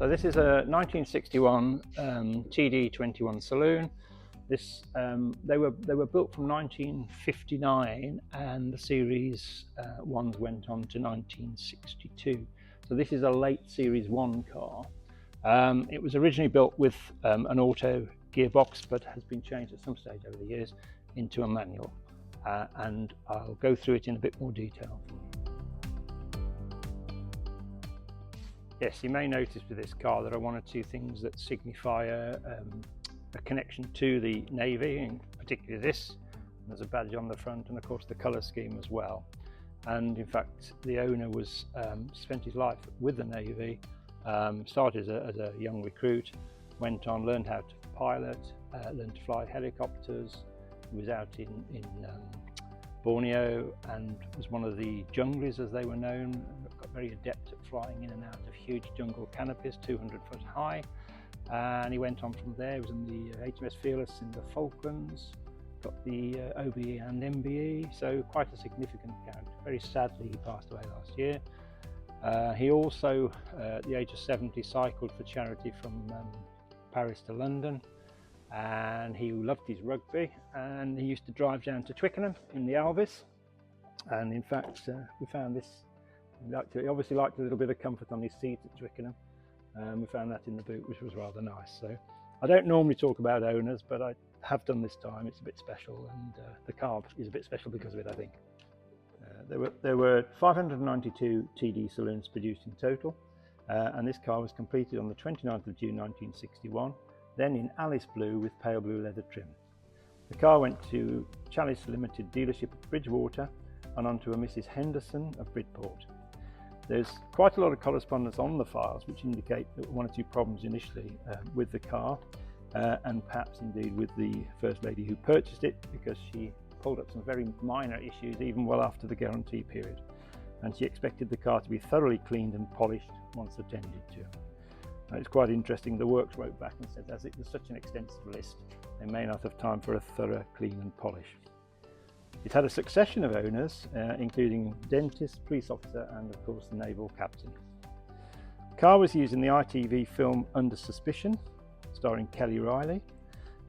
So this is a 1961 TD21 Saloon. They were built from 1959, and the series ones went on to 1962. So this is a late Series 1 car. It was originally built with an auto gearbox, but has been changed at some stage over the years into a manual. And I'll go through it in a bit more detail. Yes, you may notice with this car there are one or two things that signify a connection to the Navy, and particularly this. There's a badge on the front, and of course the colour scheme as well. And in fact, the owner was spent his life with the Navy, started as a young recruit, went on, learned how to pilot, learned to fly helicopters. He was out in Borneo and was one of the junglies, as they were known. Got very adept at flying in and out of huge jungle canopies, 200 foot high. And he went on from there. He was in the HMS Fearless in the Falklands, got the OBE and MBE, so quite a significant character. Very sadly, he passed away last year. He also, at the age of 70, cycled for charity from Paris to London, and he loved his rugby, and he used to drive down to Twickenham in the Alvis. And in fact, we found this. He obviously liked a little bit of comfort on his seat at Twickenham. We found that in the boot, which was rather nice. So I don't normally talk about owners, but I have done this time. It's a bit special, and the car is a bit special because of it, I think. There were 592 TD saloons produced in total, and this car was completed on the 29th of June 1961, then in Alice Blue with pale blue leather trim. The car went to Chalice Limited dealership at Bridgewater and onto a Mrs. Henderson of Bridport. There's quite a lot of correspondence on the files which indicate that one or two problems initially with the car, and perhaps indeed with the First Lady who purchased it, because she pulled up some very minor issues even well after the guarantee period, and she expected the car to be thoroughly cleaned and polished once attended to. It's quite interesting, the works wrote back and said as it was such an extensive list, they may not have time for a thorough clean and polish. It had a succession of owners, including dentist, police officer, and of course the naval captain. The car was used in the ITV film Under Suspicion, starring Kelly Riley,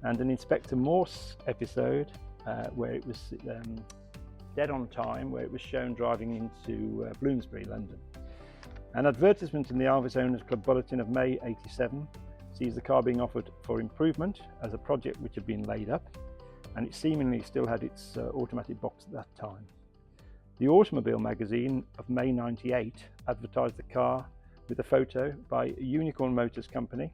and an Inspector Morse episode where it was Dead on Time, where it was shown driving into Bloomsbury, London. An advertisement in the Alvis Owners Club Bulletin of May '87 sees the car being offered for improvement as a project which had been laid up, and it seemingly still had its automatic box at that time. The Automobile magazine of May '98 advertised the car with a photo by Unicorn Motors Company,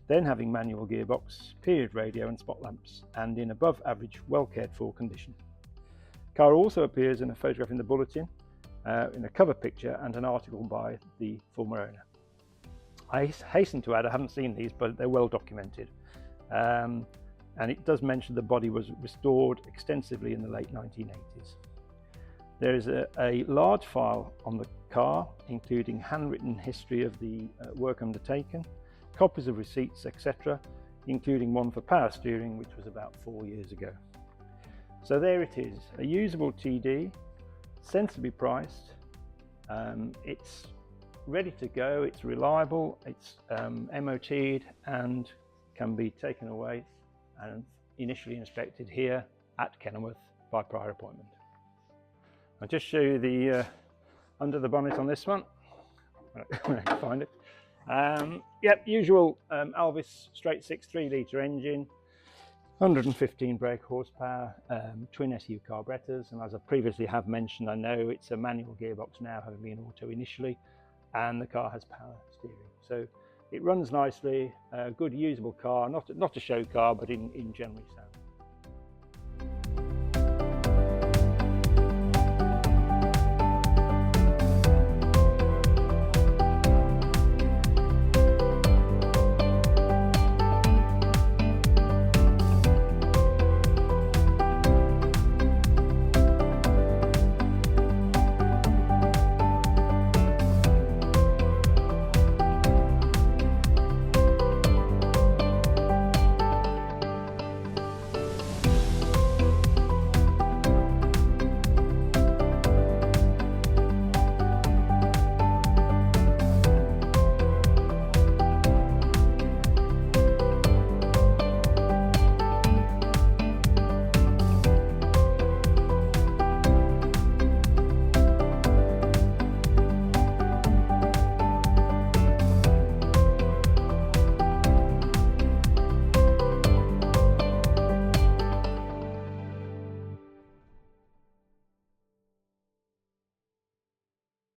then having manual gearbox, period radio and spot lamps, and in above average, well cared for condition. The car also appears in a photograph in the bulletin, in a cover picture and an article by the former owner. I hasten to add, I haven't seen these, but they're well documented. And it does mention the body was restored extensively in the late 1980s. There is a large file on the car, including handwritten history of the work undertaken, copies of receipts, etc., including one for power steering, which was about 4 years ago. So there it is, a usable TD, sensibly priced. It's ready to go, it's reliable, it's MOT'd and can be taken away and initially inspected here at Kenilworth by prior appointment. I'll just show you the under the bonnet on this one, when I can find it. Yep, usual Alvis straight 6 3-litre engine, 115 brake horsepower, twin SU carburetors, and as I previously have mentioned, I know it's a manual gearbox now, having been auto initially, and the car has power steering. So it runs nicely, a good usable car, not a show car, but in generally sound.